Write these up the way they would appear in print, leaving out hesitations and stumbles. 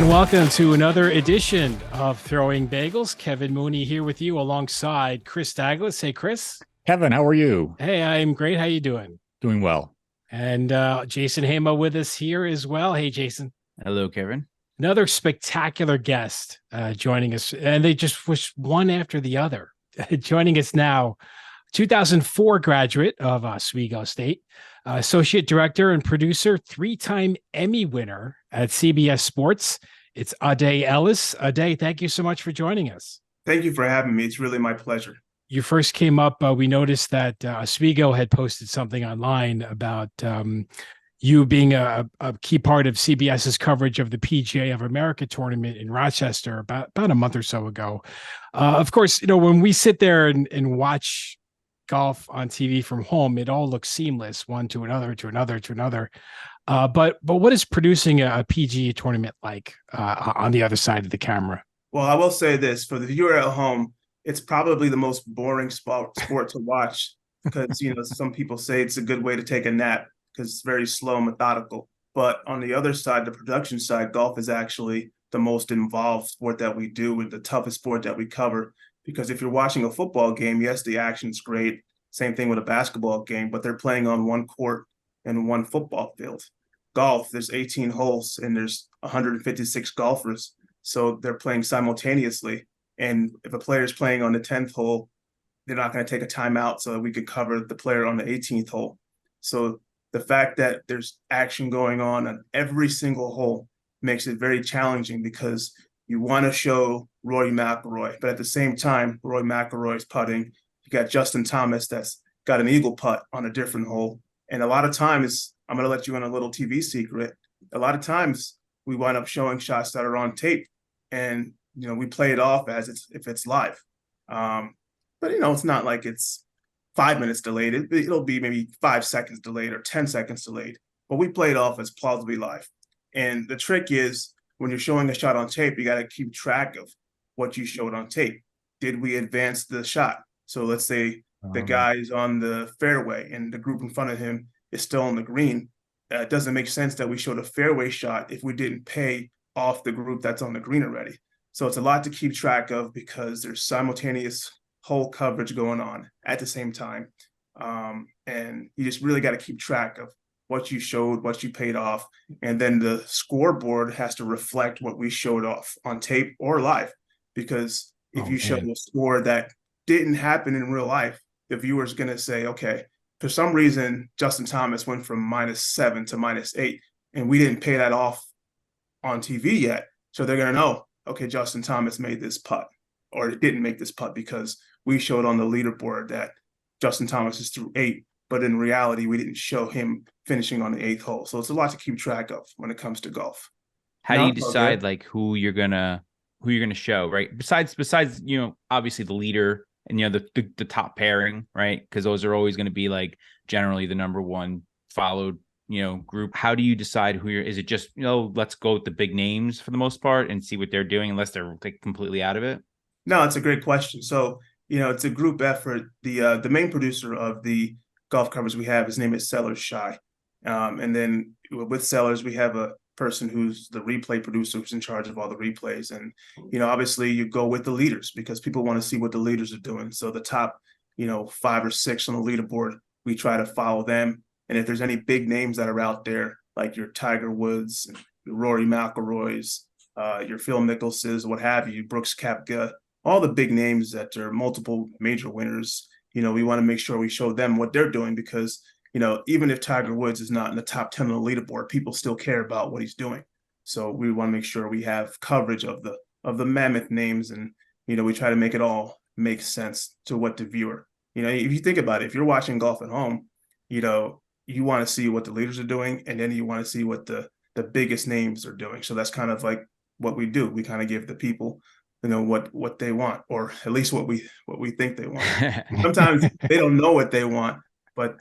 and welcome to another edition of Throwing Bagels. Kevin Mooney here with you alongside Chris Douglas. Hey, Chris. Kevin, how are you? Hey, I'm great. How you doing? Doing well. And Jason Hama with us here as well. Hey, Jason. Hello, Kevin. Another spectacular guest joining us, and they just was one after the other. Joining us now, 2004 graduate of Oswego State, Associate Director and Producer, three-time Emmy winner at CBS Sports. It's Ade Ellis. Ade, thank you so much for joining us. Thank you for having me. It's really my pleasure. You first came up, we noticed that Oswego had posted something online about you being a key part of CBS's coverage of the PGA of America Tournament in Rochester about a month or so ago. Of course, when we sit there and watch golf on TV from home, it all looks seamless, one to another, to another, to another. But what is producing a PGA tournament like on the other side of the camera? Well, I will say this, for the viewer at home, it's probably the most boring sport to watch because, some people say it's a good way to take a nap because it's very slow and methodical. But on the other side, the production side, golf is actually the most involved sport that we do and the toughest sport that we cover. Because if you're watching a football game, yes, the action's great. Same thing with a basketball game, but they're playing on one court and one football field. Golf, there's 18 holes and there's 156 golfers. So they're playing simultaneously. And if a player is playing on the 10th hole, they're not going to take a timeout so that we could cover the player on the 18th hole. So the fact that there's action going on every single hole makes it very challenging because you want to show Rory McIlroy, but at the same time, Rory McIlroy's putting. You got Justin Thomas that's got an eagle putt on a different hole. And a lot of times, I'm going to let you in a little TV secret. A lot of times we wind up showing shots that are on tape and, we play it off as if it's live. But, it's not like it's 5 minutes delayed. It'll be maybe 5 seconds delayed or 10 seconds delayed, but we play it off as plausibly live. And the trick is when you're showing a shot on tape, you got to keep track of what you showed on tape. Did we advance the shot? So let's say the guy's on the fairway and the group in front of him is still on the green. It doesn't make sense that we showed a fairway shot if we didn't pay off the group that's on the green already. So it's a lot to keep track of because there's simultaneous hole coverage going on at the same time. And you just really got to keep track of what you showed, what you paid off. And then the scoreboard has to reflect what we showed off on tape or live. Because if you show a score that didn't happen in real life, the viewer's going to say, okay, for some reason, Justin Thomas went from -7 to -8, and we didn't pay that off on TV yet. So they're going to know, okay, Justin Thomas made this putt or didn't make this putt because we showed on the leaderboard that Justin Thomas is through 8, but in reality, we didn't show him finishing on the 8th hole. So it's a lot to keep track of when it comes to golf. How do you decide who you're gonna show, right? Besides, obviously the leader and the top pairing, right? Because those are always going to be generally the number one followed group. How do you decide is it just let's go with the big names for the most part and see what they're doing unless they're completely out of it? No, it's a great question. So it's a group effort. The main producer of the golf coverage we have, his name is Sellers Shy, and then with Sellers we have a person who's the replay producer who's in charge of all the replays. And, obviously you go with the leaders because people want to see what the leaders are doing. So the top, 5 or 6 on the leaderboard, we try to follow them. And if there's any big names that are out there, like your Tiger Woods, and your Rory McIlroys, your Phil Mickelsons, what have you, Brooks Koepka, all the big names that are multiple major winners, we want to make sure we show them what they're doing because even if Tiger Woods is not in the top 10 on the leaderboard, people still care about what he's doing. So we want to make sure we have coverage of the mammoth names, and we try to make it all make sense to what the viewer. If you think about it, if you're watching golf at home, you want to see what the leaders are doing, and then you want to see what the biggest names are doing. So that's kind of like what we do. We kind of give the people what they want, or at least what we think they want. Sometimes they don't know what they want, but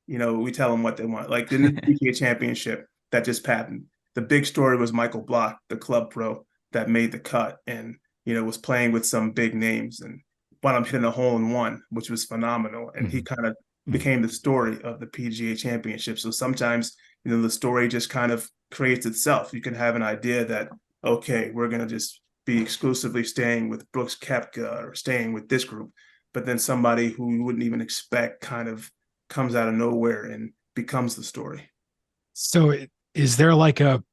we tell them what they want. Like in the PGA Championship that just happened, the big story was Michael Block, the club pro that made the cut and was playing with some big names and wound up hitting a hole in one, which was phenomenal. And he kind of became the story of the PGA Championship. So sometimes the story just kind of creates itself. You can have an idea that okay, we're going to just be exclusively staying with Brooks Koepka or staying with this group. But then somebody who you wouldn't even expect kind of comes out of nowhere and becomes the story. So is there like a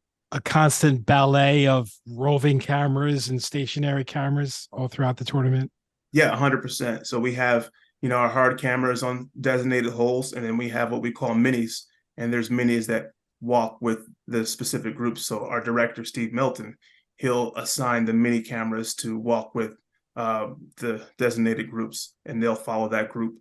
constant ballet of roving cameras and stationary cameras all throughout the tournament? Yeah, 100%. So we have, our hard cameras on designated holes, and then we have what we call minis. And there's minis that walk with the specific groups. So our director, Steve Milton, he'll assign the mini cameras to walk with the designated groups, and they'll follow that group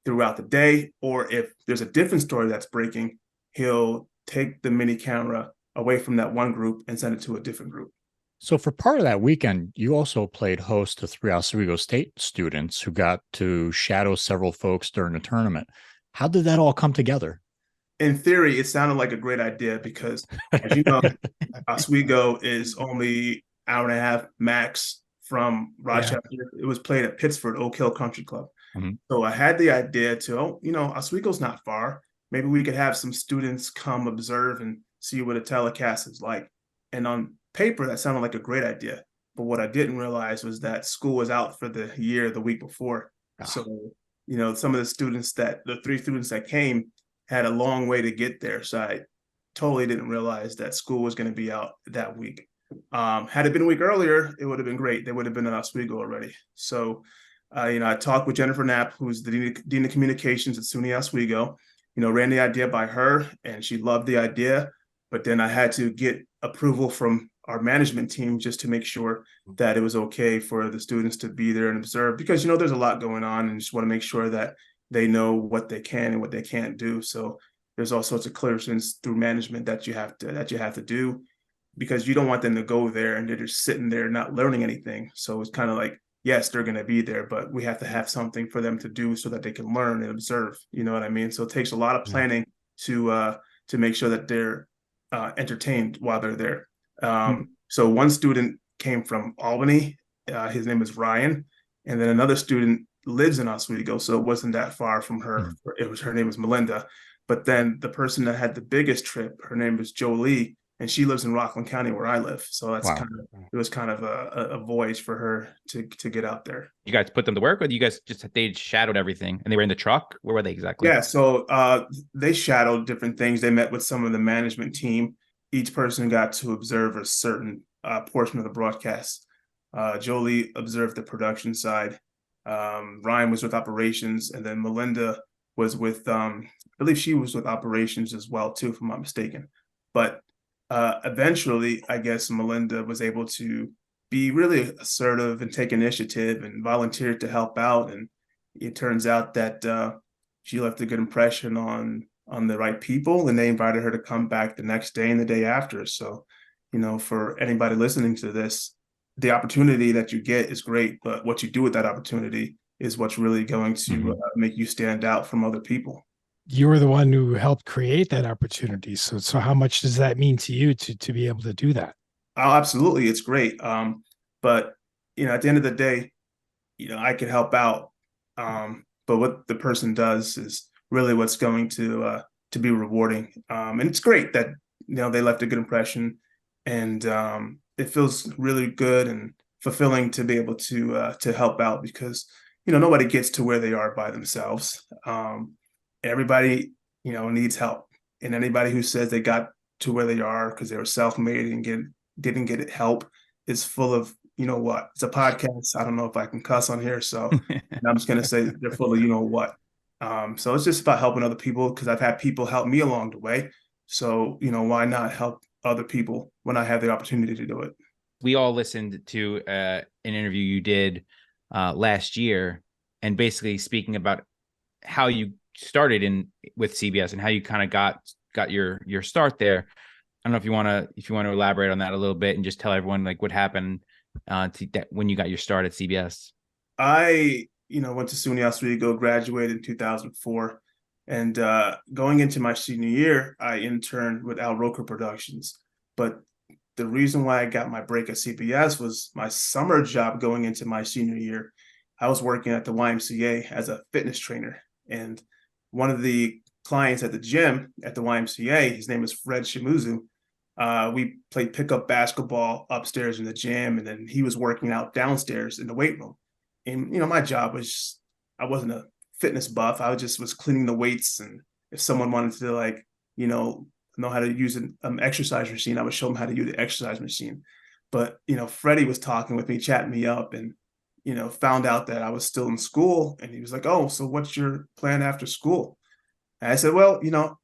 throughout the day. Or if there's a different story that's breaking, he'll take the mini camera away from that one group and send it to a different group. So for part of that weekend, you also played host to 3 Oswego State students who got to shadow several folks during the tournament. How did that all come together? In theory, it sounded like a great idea because, as you know, Oswego is only hour and a half max from Rochester. Yeah. It was played at Pittsford Oak Hill Country Club. Mm-hmm. So I had the idea to, Oswego's not far. Maybe we could have some students come observe and see what a telecast is like. And on paper, that sounded like a great idea. But what I didn't realize was that school was out for the year the week before. Oh. So, some of the 3 students that came had a long way to get there. So I totally didn't realize that school was going to be out that week. Had it been a week earlier, it would have been great. They would have been in Oswego already. So, I talked with Jennifer Knapp, who's the Dean of Communications at SUNY Oswego, ran the idea by her, and she loved the idea. But then I had to get approval from our management team just to make sure that it was okay for the students to be there and observe, because, there's a lot going on, and just want to make sure that they know what they can and what they can't do. So there's all sorts of clearances through management that you have to do, because you don't want them to go there and they're just sitting there not learning anything. So it's kind of like, yes, they're going to be there, but we have to have something for them to do so that they can learn and observe. You know what I mean? So it takes a lot of planning to make sure that they're entertained while they're there. So one student came from Albany. His name is Ryan. And then another student lives in Oswego, so it wasn't that far from her. Her name was Melinda. But then the person that had the biggest trip, her name is Jolie, and she lives in Rockland County where I live. So that's it was kind of a voyage for her to get out there. You guys put them to work, or they shadowed everything and they were in the truck? Where were they exactly? Yeah, so they shadowed different things. They met with some of the management team. Each person got to observe a certain portion of the broadcast. Jolie observed the production side. Ryan was with operations, and then Melinda was with, I believe she was with operations as well too, if I'm not mistaken. But eventually, I guess Melinda was able to be really assertive and take initiative and volunteer to help out. And it turns out that she left a good impression on the right people, and they invited her to come back the next day and the day after. So, for anybody listening to this, the opportunity that you get is great, but what you do with that opportunity is what's really going to make you stand out from other people. You were the one who helped create that opportunity. So how much does that mean to you to be able to do that? Oh, absolutely. It's great. But, at the end of the day, I could help out. But what the person does is really what's going to be rewarding. And it's great that, they left a good impression, and it feels really good and fulfilling to be able to help out, because, nobody gets to where they are by themselves. Everybody, needs help. And anybody who says they got to where they are because they were self-made and didn't get help is full of, what? It's a podcast. I don't know if I can cuss on here. So I'm just going to say they're full of, what? So it's just about helping other people, because I've had people help me along the way. So, why not help other people when I have the opportunity to do it? We all listened to an interview you did last year, and basically speaking about how you started with CBS and how you kind of got your start there. I don't know if you want to elaborate on that a little bit and just tell everyone like what happened when you got your start at CBS. I went to SUNY Oswego, graduated in 2004, and going into my senior year, I interned with Al Roker Productions. But the reason why I got my break at CBS was my summer job going into my senior year. I was working at the YMCA as a fitness trainer, and one of the clients at the gym at the YMCA, his name is Fred Shimuzu. We played pickup basketball upstairs in the gym, and then he was working out downstairs in the weight room. And my job was, I wasn't a fitness buff. I was cleaning the weights, and if someone wanted to know how to use an exercise machine, I would show them how to use the exercise machine. But Freddie was talking with me, chatting me up, and found out that I was still in school, and he was like, "Oh, so what's your plan after school?" And I said, "Well,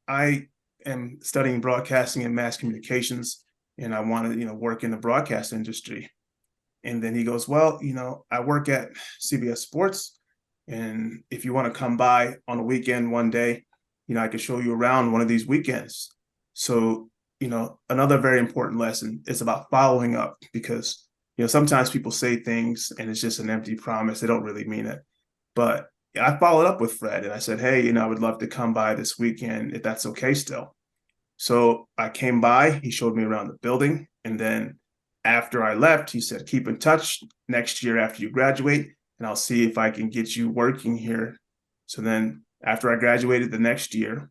I am studying broadcasting and mass communications, and I want to, work in the broadcast industry." And then he goes, "Well, I work at CBS Sports, and if you want to come by on a weekend one day, I could show you around one of these weekends." So, another very important lesson is about following up, because, sometimes people say things and it's just an empty promise. They don't really mean it. But I followed up with Fred and I said, "Hey, I would love to come by this weekend if that's okay still." So I came by, he showed me around the building. And then after I left, he said, "Keep in touch next year after you graduate, and I'll see if I can get you working here." So then after I graduated the next year,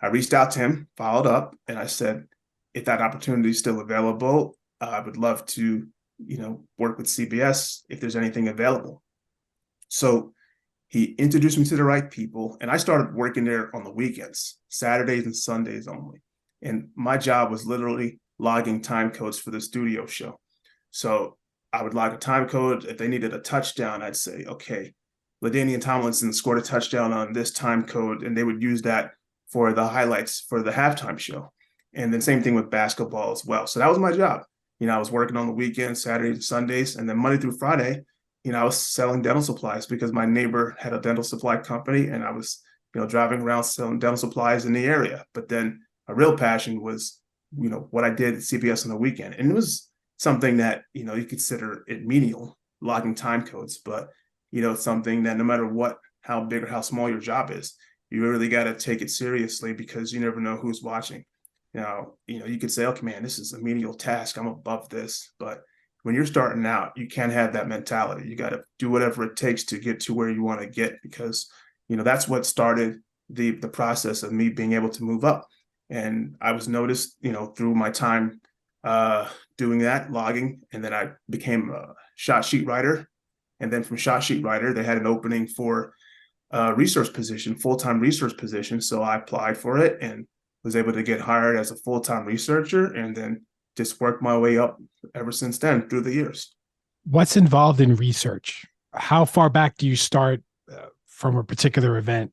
I reached out to him, followed up, and I said, "If that opportunity is still available, I would love to, work with CBS if there's anything available." So he introduced me to the right people, and I started working there on the weekends, Saturdays and Sundays only. And my job was literally logging time codes for the studio show. So I would log a time code. If they needed a touchdown, I'd say, "Okay, LaDainian Tomlinson scored a touchdown on this time code," and they would use that for the highlights for the halftime show. And then same thing with basketball as well. So that was my job. I was working on the weekends, Saturdays and Sundays, and then Monday through Friday, I was selling dental supplies because my neighbor had a dental supply company, and I was, driving around selling dental supplies in the area. But then a real passion was, what I did at CBS on the weekend. And it was something that, you consider it menial, logging time codes, but, it's something that no matter how big or how small your job is, you really got to take it seriously, because you never know who's watching. You could say, "Okay, man, this is a menial task. I'm above this." But when you're starting out, you can't have that mentality. You got to do whatever it takes to get to where you want to get, because, that's what started the process of me being able to move up. And I was noticed, through my time doing that, logging, and then I became a shot sheet writer. And then from shot sheet writer, they had an opening for research position, full-time research position. So I applied for it and was able to get hired as a full-time researcher, and then just worked my way up ever since then through the years. What's involved in research? How far back do you start from a particular event?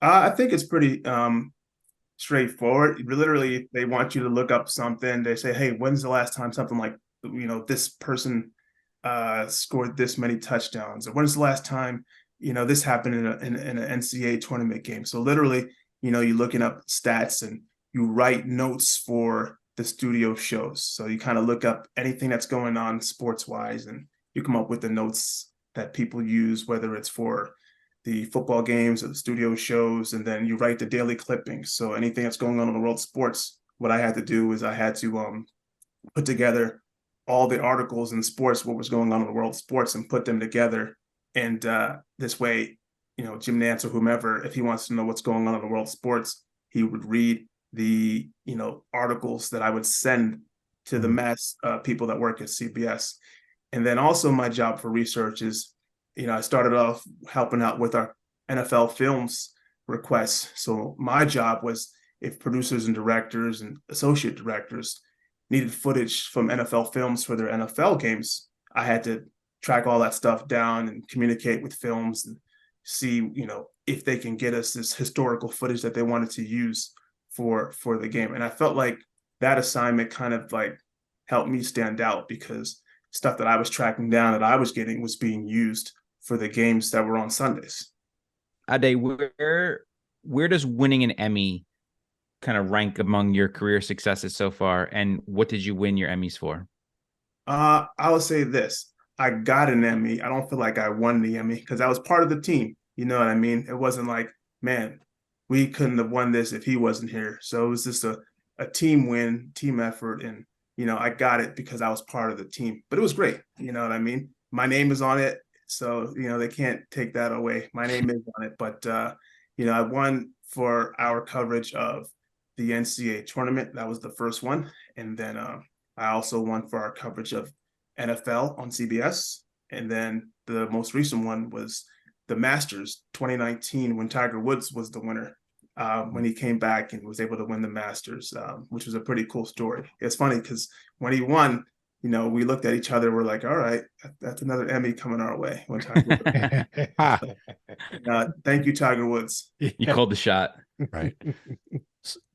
I think it's pretty straightforward. Literally, they want you to look up something. They say, "Hey, when's the last time something like, this person scored this many touchdowns?" Or when's the last time, this happened in an NCAA tournament game? So literally, you're looking up stats and you write notes for the studio shows. So you kind of look up anything that's going on sports wise, and you come up with the notes that people use, whether it's for the football games or the studio shows, and then you write the daily clippings. So anything that's going on in the world of sports, what I had to do is I had to put together all the articles in sports, what was going on in the world of sports, and put them together. And this way, Jim Nantz or whomever, if he wants to know what's going on in the world of sports, he would read the, articles that I would send to the mass people that work at CBS. And then also my job for research is, I started off helping out with our NFL films requests. So my job was, if producers and directors and associate directors needed footage from NFL films for their NFL games, I had to track all that stuff down and communicate with films and see, if they can get us this historical footage that they wanted to use for the game. And I felt like that assignment kind of like helped me stand out, because stuff that I was tracking down that I was getting was being used for the games that were on Sundays. Ade, where does winning an Emmy kind of rank among your career successes so far? And what did you win your Emmys for? I would say this. I got an Emmy. I don't feel like I won the Emmy, because I was part of the team. You know what I mean? It wasn't like, man, we couldn't have won this if he wasn't here. So it was just a team win, team effort. And, I got it because I was part of the team. But it was great. You know what I mean? My name is on it. So, they can't take that away. My name is on it. But, I won for our coverage of the NCAA tournament. That was the first one. And then I also won for our coverage of NFL on CBS. And then the most recent one was the Masters 2019, when Tiger Woods was the winner, when he came back and was able to win the Masters, which was a pretty cool story. It's funny because when he won, we looked at each other. We're like, all right, that's another Emmy coming our way. When Tiger Woods. Thank you, Tiger Woods. You called the shot. Right.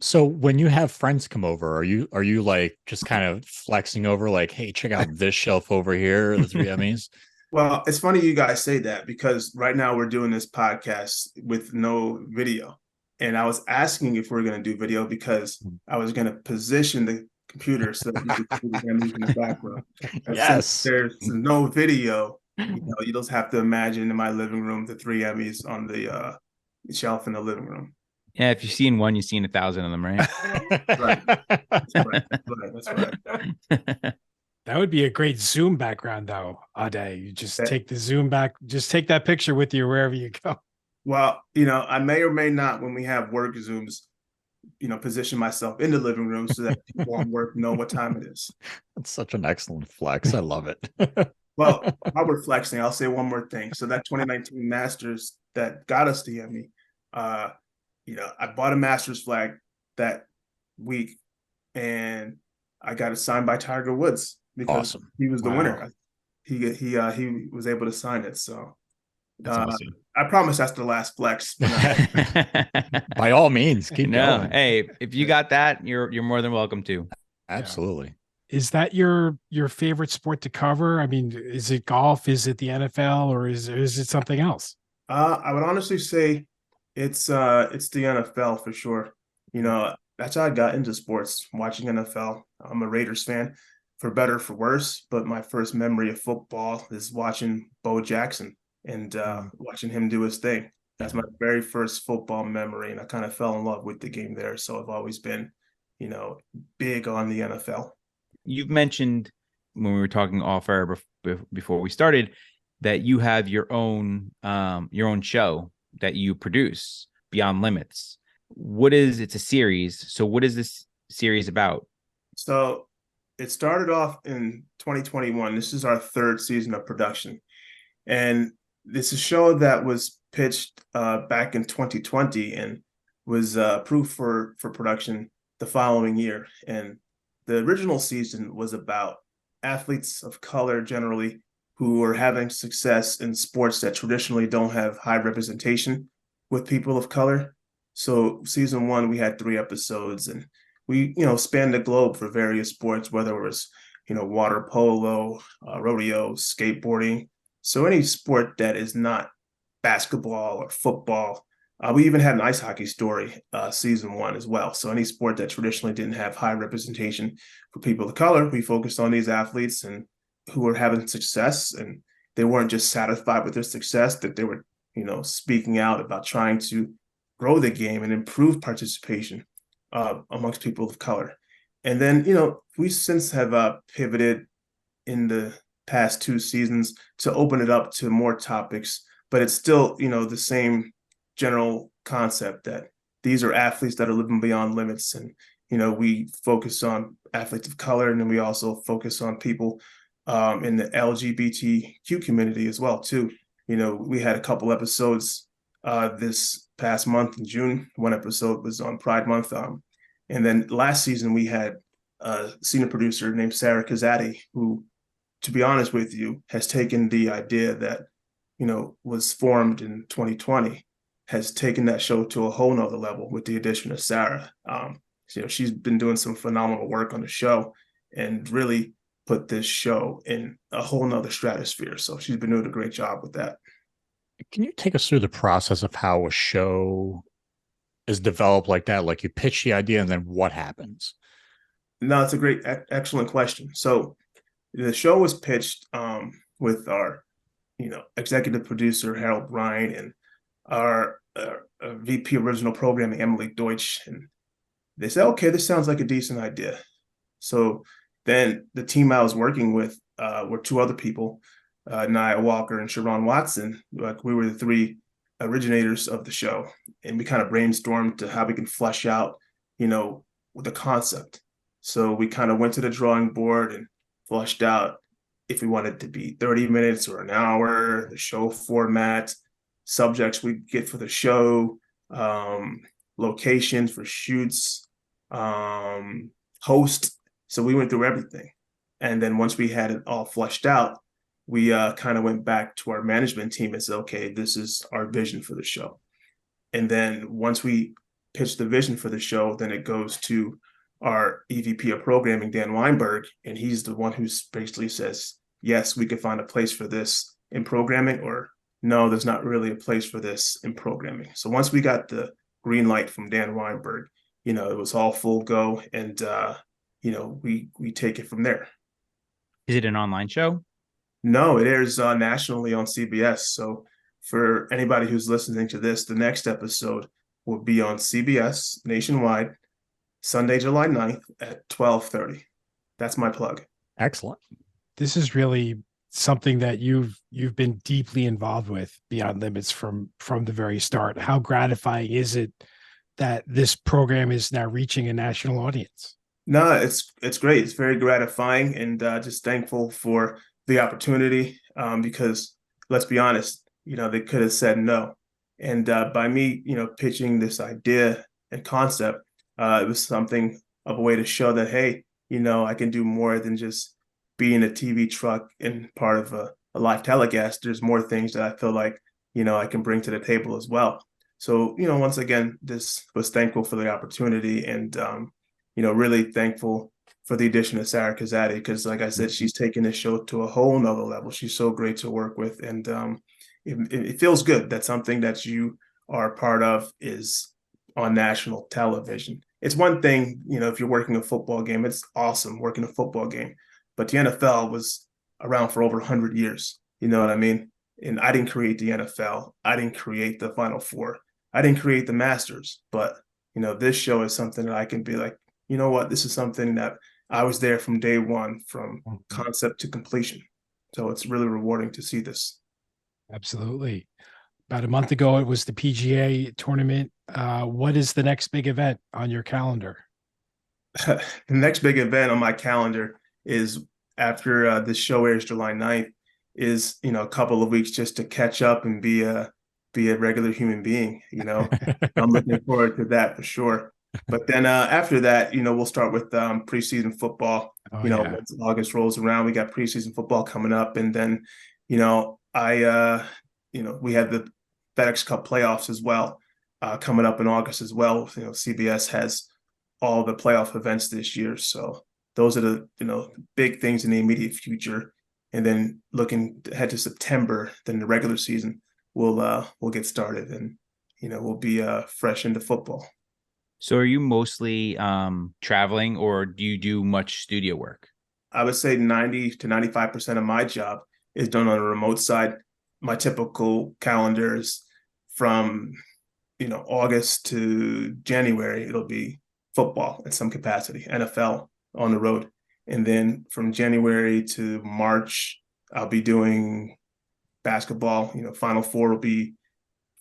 So when you have friends come over, are you like just kind of flexing over like, hey, check out this shelf over here, the 3 Emmys? Well, it's funny you guys say that, because right now we're doing this podcast with no video. And I was asking if we are going to do video because I was going to position the computer so that you could see the Emmys in the background. And yes. Since there's no video, you just have to imagine in my living room the 3 Emmys on the shelf in the living room. Yeah, if you've seen one, you've seen 1,000 of them, right? Right. That's right. That would be a great Zoom background, though, Ade. You just take the Zoom back, just take that picture with you wherever you go. Well, I may or may not, when we have work Zooms, position myself in the living room so that people on work know what time it is. That's such an excellent flex. I love it. Well, while we're flexing, I'll say one more thing. So that 2019 Masters that got us the Emmy, I bought a Masters flag that week, and I got it signed by Tiger Woods because he was the winner. He was able to sign it. So awesome. I promise that's the last flex. By all means, keep going. Hey, if you got that, you're more than welcome to. Absolutely. Is that your favorite sport to cover? I mean, is it golf? Is it the NFL, or is it something else? I would honestly say it's the NFL for sure. That's how I got into sports, watching NFL. I'm a Raiders fan, for better or for worse, but my first memory of football is watching Bo Jackson and watching him do his thing. That's my very first football memory, and I kind of fell in love with the game there. So I've always been, big on the NFL. You've mentioned when we were talking off air before we started that you have your own show that you produce, Beyond Limits. It's a series. So what is this series about? So it started off in 2021. This is our 3rd season of production. And this is a show that was pitched back in 2020 and was approved for production the following year. And the original season was about athletes of color generally who are having success in sports that traditionally don't have high representation with people of color. So season 1, we had 3 episodes, and we, spanned the globe for various sports, whether it was, water polo, rodeo, skateboarding. So any sport that is not basketball or football. We even had an ice hockey story season 1 as well. So any sport that traditionally didn't have high representation for people of color, we focused on these athletes and who were having success, and they weren't just satisfied with their success, that they were, speaking out about trying to grow the game and improve participation amongst people of color. And then, we since have pivoted in the past 2 seasons to open it up to more topics, but it's still, the same general concept that these are athletes that are living beyond limits. And, we focus on athletes of color, and then we also focus on people in the LGBTQ community as well, too. We had a couple episodes this past month in June. One episode was on Pride Month. And then last season, we had a senior producer named Sarah Kazadi, who, to be honest with you, has taken the idea that, was formed in 2020, has taken that show to a whole nother level with the addition of Sarah. She's been doing some phenomenal work on the show and really put this show in a whole nother stratosphere. So she's been doing a great job with that. Can you take us through the process of how a show is developed like that? Like you pitch the idea and then what happens? No, it's a great, excellent question. So the show was pitched with our, executive producer, Harold Bryan, and our VP original programming, Emily Deutsch. And they said, okay, this sounds like a decent idea. So then the team I was working with were 2 other people, Nia Walker and Sharon Watson. Like we were the 3 originators of the show, and we kind of brainstormed to how we can flesh out, the concept. So we kind of went to the drawing board and flushed out if we wanted to be 30 minutes or an hour, the show format, subjects we get for the show, locations for shoots, host. So we went through everything. And then once we had it all flushed out, we kind of went back to our management team and said, okay, this is our vision for the show. And then once we pitch the vision for the show, then it goes to our EVP of programming, Dan Weinberg, and he's the one who basically says, yes, we could find a place for this in programming, or no, there's not really a place for this in programming. So once we got the green light from Dan Weinberg, it was all full go, and we take it from there. Is it an online show? No, it airs nationally on CBS. So for anybody who's listening to this, the next episode will be on CBS nationwide, Sunday, July 9th at 12:30. That's my plug. Excellent. This is really something that you've been deeply involved with Beyond Limits from the very start. How gratifying is it that this program is now reaching a national audience? No, it's great. It's very gratifying, and just thankful for the opportunity, because let's be honest, they could have said no. And by me, pitching this idea and concept, it was something of a way to show that, hey, I can do more than just being a TV truck and part of a live telecast. There's more things that I feel like, I can bring to the table as well. So, once again, this was thankful for the opportunity, and, really thankful for the addition of Sarah Kazadi, because like I said, she's taken this show to a whole nother level. She's so great to work with. And it feels good that something that you are a part of is on national television. It's one thing, if you're working a football game, it's awesome working a football game. But the NFL was around for over 100 years. You know what I mean? And I didn't create the NFL. I didn't create the Final Four. I didn't create the Masters. But, this show is something that I can be like, you know what? This is something that I was there from day one, from concept to completion. So it's really rewarding to see this. Absolutely. About a month ago, it was the PGA tournament. What is the next big event on your calendar? The next big event on my calendar is after this show airs July 9th, is, a couple of weeks just to catch up and be a regular human being. I'm looking forward to that for sure. But then after that, we'll start with preseason football. Once August rolls around, we got preseason football coming up. And then, we have the FedEx Cup playoffs as well coming up in August as well. CBS has all the playoff events this year. So those are the, big things in the immediate future. And then looking ahead to September, then the regular season will get started, and, we'll be fresh into football. So are you mostly traveling, or do you do much studio work? I would say 90 to 95% of my job is done on a remote side. My typical calendar is from, August to January, it'll be football in some capacity, NFL on the road. And then from January to March, I'll be doing basketball. Final Four will be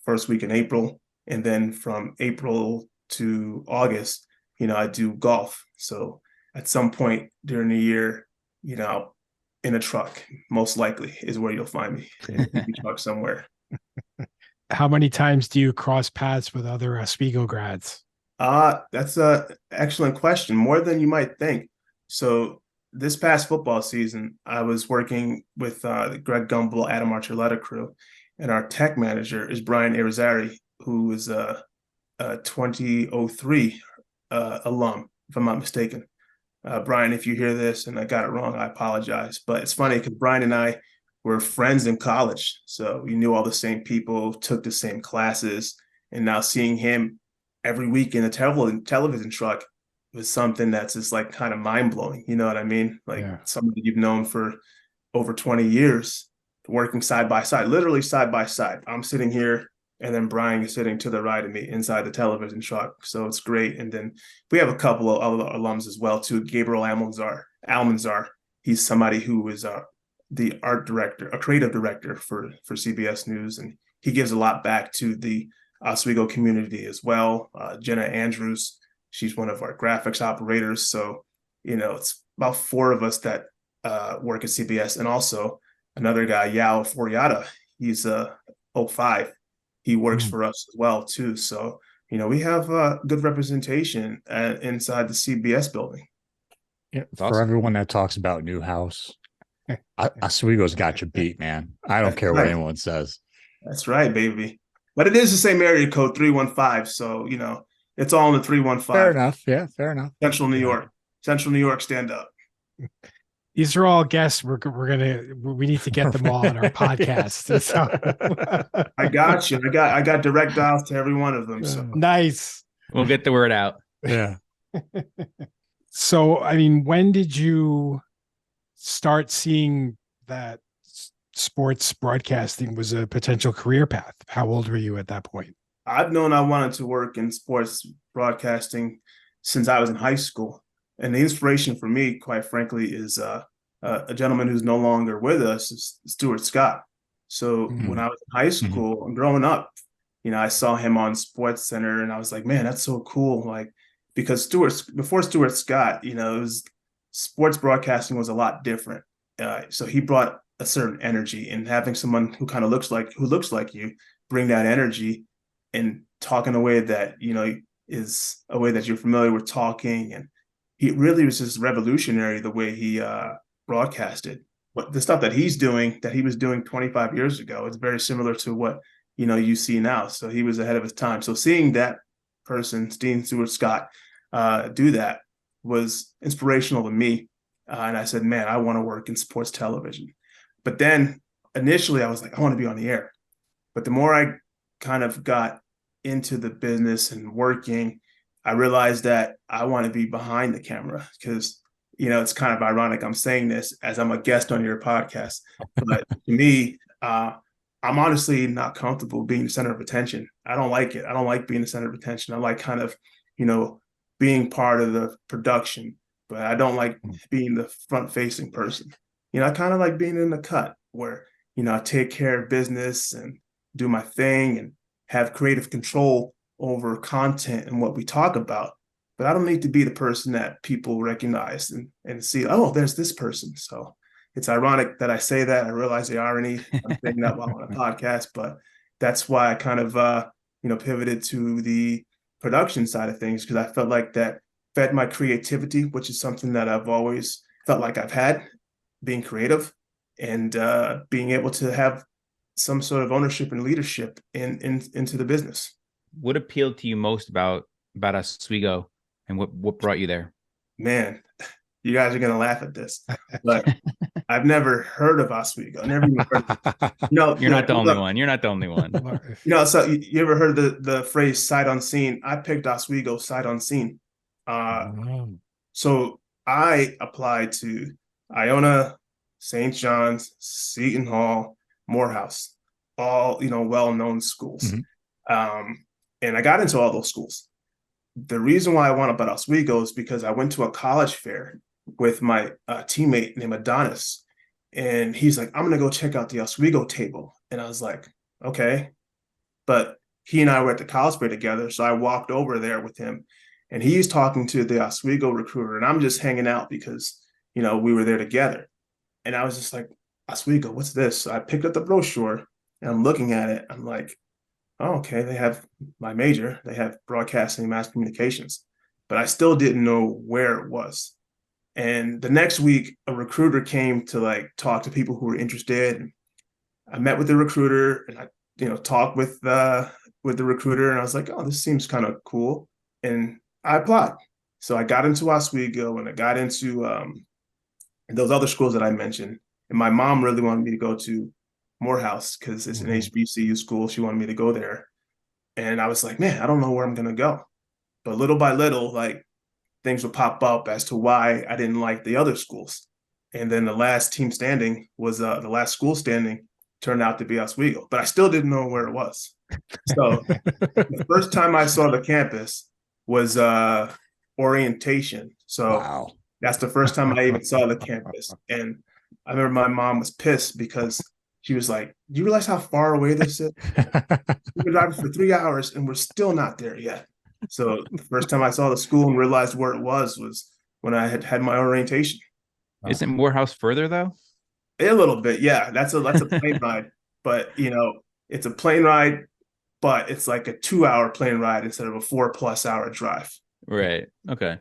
first week in April. And then from April to August, I do golf. So at some point during the year, in a truck, most likely is where you'll find me, in a truck somewhere. How many times do you cross paths with other Oswego grads? That's an excellent question. More than you might think. So this past football season, I was working with the Greg Gumbel, Adam Archuleta crew, and our tech manager is Brian Irizarry, who is a 2003 alum, if I'm not mistaken. Brian, if you hear this and I got it wrong, I apologize. But it's funny because Brian and I were friends in college. So we knew all the same people, took the same classes. And now seeing him every week in a television truck was something that's just like kind of mind blowing. You know what I mean? Like somebody you've known for over 20 years, working side by side, literally side by side. I'm sitting here, and then Brian is sitting to the right of me inside the television truck. So it's great. And then we have a couple of other alums as well too. Gabriel Almanzar. He's somebody who is the art director, a creative director for CBS News. And he gives a lot back to the Oswego community as well. Jenna Andrews, She's one of our graphics operators. So, it's about 4 of us that work at CBS. And also another guy, Yao Foriata, he's 05. He works for us as well, too. So, we have good representation inside the CBS building. Yeah, for everyone that talks about Newhouse, Oswego's got you beat, man. I don't care what anyone says. That's right, baby. But it is the same area code, 315. So, it's all in the 315. Fair enough. Yeah, fair enough. Central New York. Central New York, stand up. These are all guests. We need to get them all on our podcast. So. I got you. I got direct dials to every one of them. So nice. We'll get the word out. Yeah. So, I mean, when did you start seeing that sports broadcasting was a potential career path? How old were you at that point? I've known I wanted to work in sports broadcasting since I was in high school. And the inspiration for me, quite frankly, is a gentleman who's no longer with us, is Stuart Scott. So when I was in high school and growing up, I saw him on Sports Center and I was like, man, that's so cool. Like, because before Stuart Scott, it was sports broadcasting was a lot different. So he brought a certain energy, and having someone who kind of looks like you bring that energy and talk in a way that, is a way that you're familiar with talking. And he really was just revolutionary the way he broadcasted. But the stuff that he was doing 25 years ago, it's very similar to what, you see now. So he was ahead of his time. So seeing that person, Stuart Scott, do that was inspirational to me. And I said, man, I want to work in sports television. But then initially I was like, I want to be on the air. But the more I kind of got into the business and working, I realized that I want to be behind the camera because, it's kind of ironic I'm saying this as I'm a guest on your podcast. But to me, I'm honestly not comfortable being the center of attention. I don't like it. I don't like being the center of attention. I like kind of, being part of the production, but I don't like being the front-facing person. I kind of like being in the cut where, I take care of business and do my thing and have creative control over content and what we talk about. But I don't need to be the person that people recognize and see, oh, there's this person. So it's ironic that I say that. I realize the irony. I'm saying that while on a podcast, but that's why I kind of, pivoted to the production side of things, because I felt like that fed my creativity, which is something that I've always felt like I've had, being creative and being able to have some sort of ownership and leadership into the business. What appealed to you most about Oswego, and what brought you there? Man, you guys are going to laugh at this, but I've never heard of Oswego. I never even heard of You're not the only one. You're not the only one. So you ever heard the phrase sight unseen? I picked Oswego sight unseen. So I applied to Iona, St. John's, Seton Hall, Morehouse, all, well-known schools. And I got into all those schools. The reason why I wanted about Oswego is because I went to a college fair with my teammate named Adonis. And he's like, I'm going to go check out the Oswego table. And I was like, okay. But he and I were at the college fair together. So I walked over there with him. And he's talking to the Oswego recruiter. And I'm just hanging out because, we were there together. And I was just like, Oswego, what's this? So I picked up the brochure and I'm looking at it. I'm like, oh, okay, they have my major. They have broadcasting and mass communications. But I still didn't know where it was. And the next week, a recruiter came to talk to people who were interested. And I met with the recruiter and I, talked with the recruiter. And I was like, oh, this seems kind of cool. And I applied. So I got into Oswego and I got into those other schools that I mentioned. And my mom really wanted me to go to Morehouse because it's an HBCU school. She wanted me to go there. And I was like, man, I don't know where I'm going to go. But little by little, things would pop up as to why I didn't like the other schools. And then the last team standing was the last school standing turned out to be Oswego, but I still didn't know where it was. So the first time I saw the campus was orientation. So wow. That's the first time I even saw the campus. And I remember my mom was pissed because she was like, do you realize how far away this is? We've been driving for 3 hours and we're still not there yet. So the first time I saw the school and realized where it was when I had my orientation. Isn't Morehouse further though? A little bit, yeah. That's a plane ride, but it's a plane ride, but it's like a 2-hour plane ride instead of a 4+ hour drive. Right. Okay.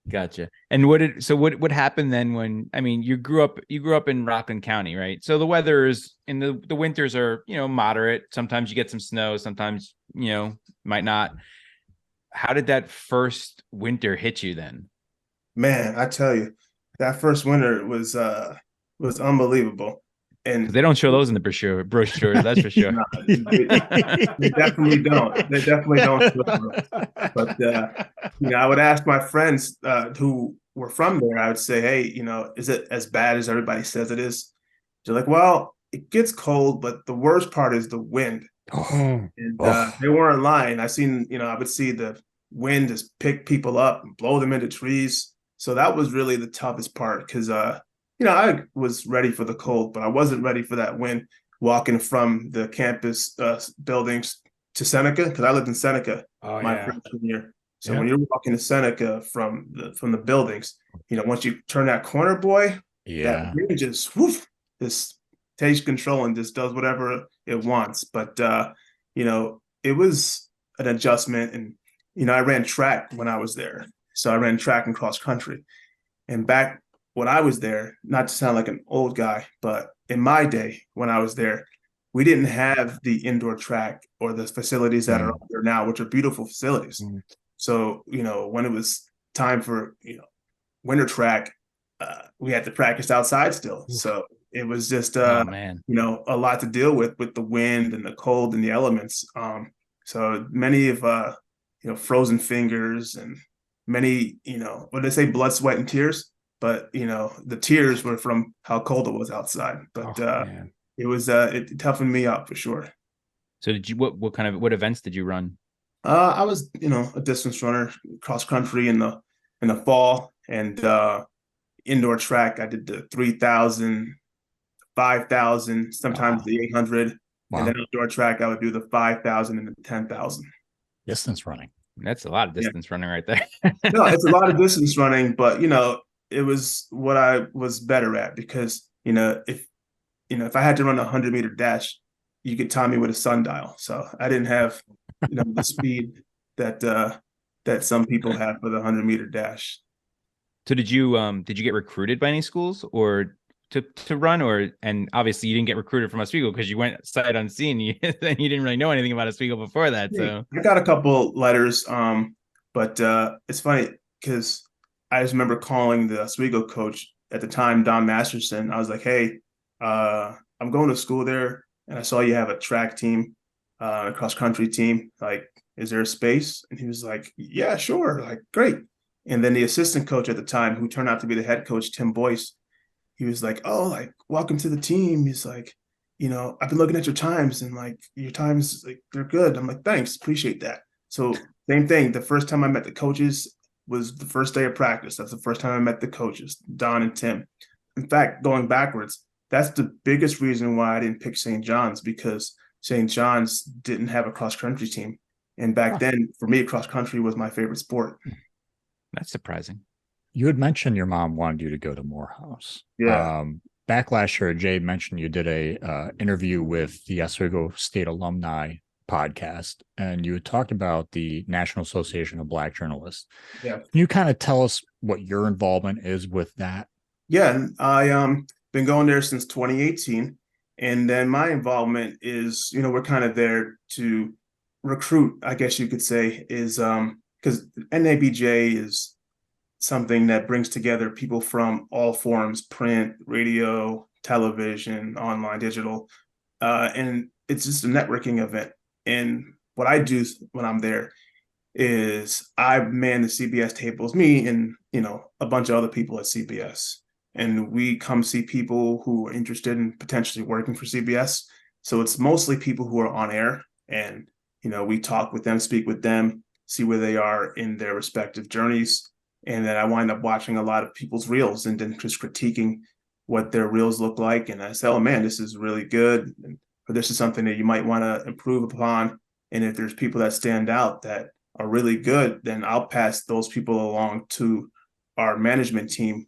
Gotcha. And what happened then when, I mean, you grew up in Rockland County, right? So the weather is in the winters are, moderate. Sometimes you get some snow, sometimes, might not. How did that first winter hit you then? Man, I tell you, that first winter was unbelievable. And they don't show those in the brochure, that's for sure. No, they definitely don't. They definitely don't. But I would ask my friends who were from there. I would say, "Hey, is it as bad as everybody says it is?" They're like, "Well, it gets cold, but the worst part is the wind." And they weren't lying. I would see the wind just pick people up and blow them into trees. So that was really the toughest part because I was ready for the cold, but I wasn't ready for that wind walking from the campus buildings to Seneca, because I lived in Seneca freshman year. So when you're walking to Seneca from the buildings, once you turn that corner, boy, that wind just takes control and just does whatever it wants. But it was an adjustment, and I ran track when I was there, so I ran track and cross country, and back when I was there, not to sound like an old guy, but in my day when I was there, we didn't have the indoor track or the facilities that are out there now, which are beautiful facilities. So, when it was time for, winter track, we had to practice outside still. So it was just, a lot to deal with the wind and the cold and the elements. So many of, frozen fingers and many, what they say, blood, sweat, and tears. But the tears were from how cold it was outside. But it was it toughened me up for sure. So did you what events did you run? I was a distance runner, cross country in the fall, and indoor track. I did the 3,000, 5,000, sometimes the 800, and then outdoor track I would do the 5,000 and the 10,000. Distance running. That's a lot of distance running right there. No, it's a lot of distance running, but it was what I was better at because, if I had to run a 100-meter dash, you could time me with a sundial. So I didn't have, the speed that some people have for the 100-meter dash. So did you get recruited by any schools or to run, and obviously you didn't get recruited from Oswego because you went sight unseen and you didn't really know anything about Oswego before that. So I got a couple letters, but it's funny because I just remember calling the Oswego coach at the time, Don Masterson. I was like, "Hey, I'm going to school there, and I saw you have a track team, a cross country team. Like, is there a space?" And he was like, "Yeah, sure. Like, great." And then the assistant coach at the time, who turned out to be the head coach, Tim Boyce, he was like, "Oh, like, welcome to the team." He's like, "I've been looking at your times, and like your times, like, they're good." I'm like, "Thanks, appreciate that." So same thing. The first time I met the coaches was the first day of practice. That's the first time I met the coaches, Don and Tim. In fact, going backwards, that's the biggest reason why I didn't pick St. John's, because St. John's didn't have a cross country team. And back then, for me, cross country was my favorite sport. That's surprising. You had mentioned your mom wanted you to go to Morehouse. Yeah. Back last year, Jay mentioned you did a interview with the Oswego State Alumni podcast, and you had talked about the National Association of Black Journalists. Yeah. Can you kind of tell us what your involvement is with that? Yeah, I been going there since 2018, and then my involvement is, we're kind of there to recruit, I guess you could say, is because NABJ is something that brings together people from all forms: print, radio, television, online, digital, and it's just a networking event. And what I do when I'm there is I man the CBS tables, me and a bunch of other people at CBS, and we come see people who are interested in potentially working for CBS. So it's mostly people who are on air, and we talk with them, speak with them, see where they are in their respective journeys. And then I wind up watching a lot of people's reels and then just critiquing what their reels look like. And I say, "Oh man, this is really good," or "This is something that you might want to improve upon." And if there's people that stand out that are really good, then I'll pass those people along to our management team,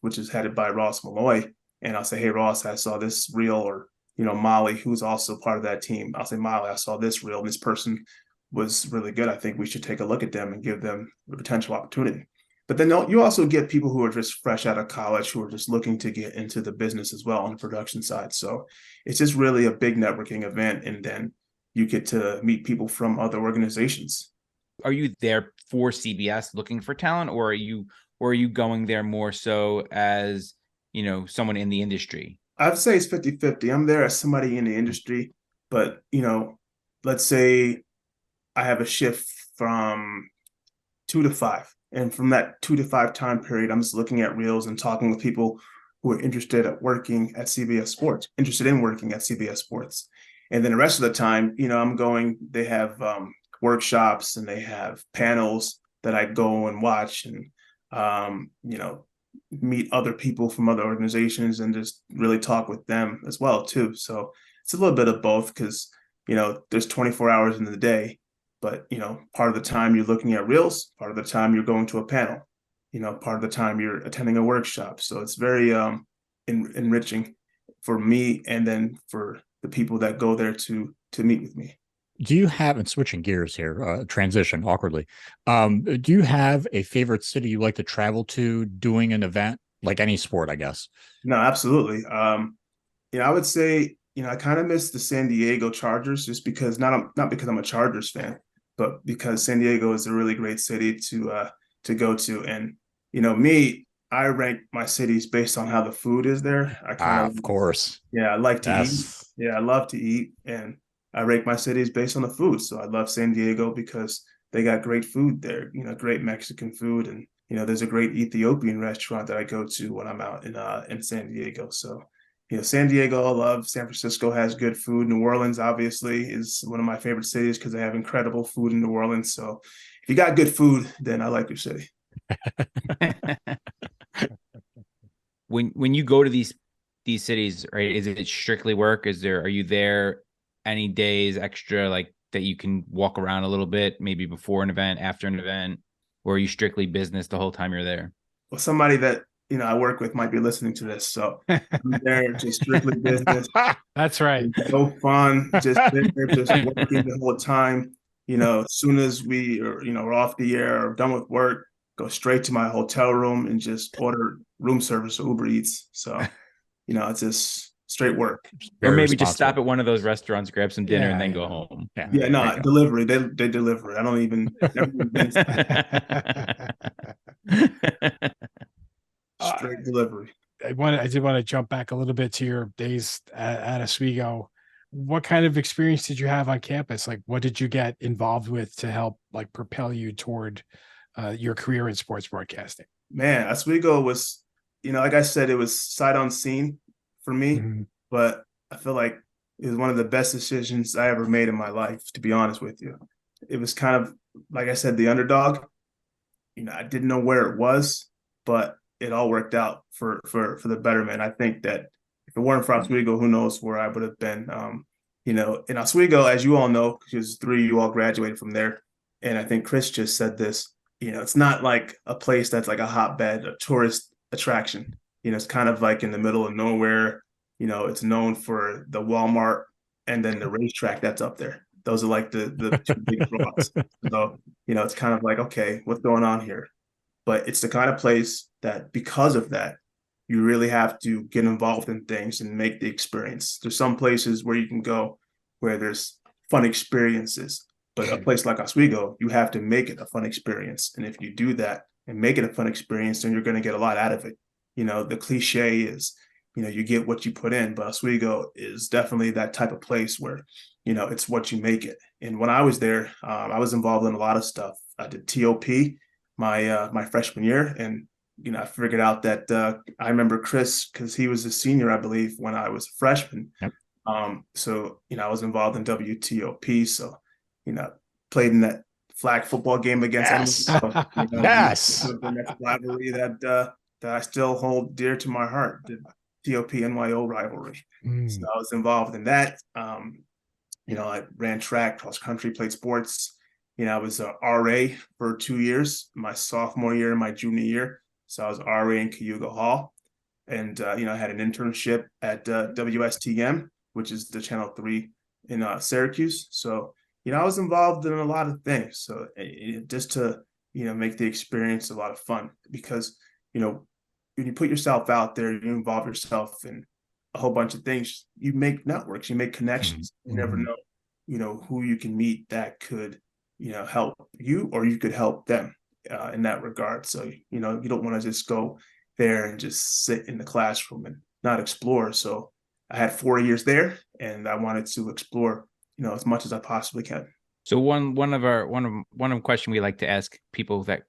which is headed by Ross Malloy. And I'll say, hey, Ross, I saw this reel, or, Molly, who's also part of that team. I'll say, Molly, I saw this reel, and this person was really good. I think we should take a look at them and give them a potential opportunity. But then you also get people who are just fresh out of college, who are just looking to get into the business as well on the production side. So it's just really a big networking event. And then you get to meet people from other organizations. Are you there for CBS looking for talent, or are you going there more so as, someone in the industry? I'd say it's 50-50. I'm there as somebody in the industry, but, let's say I have a shift from 2 to 5. And from that 2 to 5 time period, I'm just looking at reels and talking with people who are interested in working at CBS Sports. And then the rest of the time, I'm going, they have workshops and they have panels that I go and watch, and, meet other people from other organizations and just really talk with them as well, too. So it's a little bit of both, because, there's 24 hours in the day. But, part of the time you're looking at reels, part of the time you're going to a panel, part of the time you're attending a workshop. So it's very enriching for me, and then for the people that go there to meet with me. Do you have, and switching gears here, transition awkwardly, do you have a favorite city you like to travel to doing an event, like any sport, I guess? No, absolutely. I would say, I kind of miss the San Diego Chargers, just because not because I'm a Chargers fan, but because San Diego is a really great city to go to. And, me, I rank my cities based on how the food is there. I kind of course. Yeah, I like to eat. Yes. Yeah, I love to eat. And I rank my cities based on the food. So I love San Diego because they got great food there, great Mexican food. And, there's a great Ethiopian restaurant that I go to when I'm out in San Diego. So, San Diego, I love. San Francisco has good food. New Orleans, obviously, is one of my favorite cities because they have incredible food in New Orleans. So if you got good food, then I like your city. When you go to these cities, right, is it strictly work? Are you there any days extra, like, that you can walk around a little bit, maybe before an event, after an event, or are you strictly business the whole time you're there? Well, somebody that I work with might be listening to this, so I'm there just strictly business. That's right. No fun, just there, just working the whole time. As soon as we're off the air or done with work, go straight to my hotel room and just order room service or Uber Eats. So, it's just straight work. Or maybe just stop at one of those restaurants, grab some dinner, and then go home. Yeah, no, delivery. They deliver it. I don't even. Straight delivery. I did want to jump back a little bit to your days at Oswego. What kind of experience did you have on campus? Like, what did you get involved with to help, like, propel you toward your career in sports broadcasting? Man, Oswego was, like I said, it was sight unseen for me, but I feel like it was one of the best decisions I ever made in my life, to be honest with you. It was kind of, like I said, the underdog. I didn't know where it was, but it all worked out for the betterment. I think that if it weren't for Oswego, who knows where I would have been. In Oswego, as you all know, because 3 of you all graduated from there, and I think Chris just said this, it's not like a place that's like a hotbed, a tourist attraction. It's kind of like in the middle of nowhere. It's known for the Walmart and then the racetrack that's up there. Those are like the two big draws. So, it's kind of like, okay, what's going on here? But it's the kind of place that, because of that, you really have to get involved in things and make the experience. There's some places where you can go where there's fun experiences, but a place like Oswego, you have to make it a fun experience. And if you do that and make it a fun experience, then you're going to get a lot out of it. The cliche is, you get what you put in, but Oswego is definitely that type of place where, it's what you make it. And when I was there, I was involved in a lot of stuff. I did TOP my freshman year, and I figured out that I remember Chris, because he was a senior, I believe, when I was a freshman. Yep. So I was involved in WTOP. So played in that flag football game against Emmy. So, Yes. The next rivalry that I still hold dear to my heart, the TOP NYO rivalry. So I was involved in that. I ran track, cross country, played sports. I was a RA for 2 years, my sophomore year and my junior year. So I was RA in Cayuga Hall. And, I had an internship at WSTM, which is the Channel 3 in Syracuse. So, I was involved in a lot of things. So just to, make the experience a lot of fun, because, when you put yourself out there, you involve yourself in a whole bunch of things, you make networks, you make connections. You never know, who you can meet that could, help you, or you could help them in that regard. So, you don't want to just go there and just sit in the classroom and not explore. So I had 4 years there, and I wanted to explore, as much as I possibly can. So one of the question we like to ask people that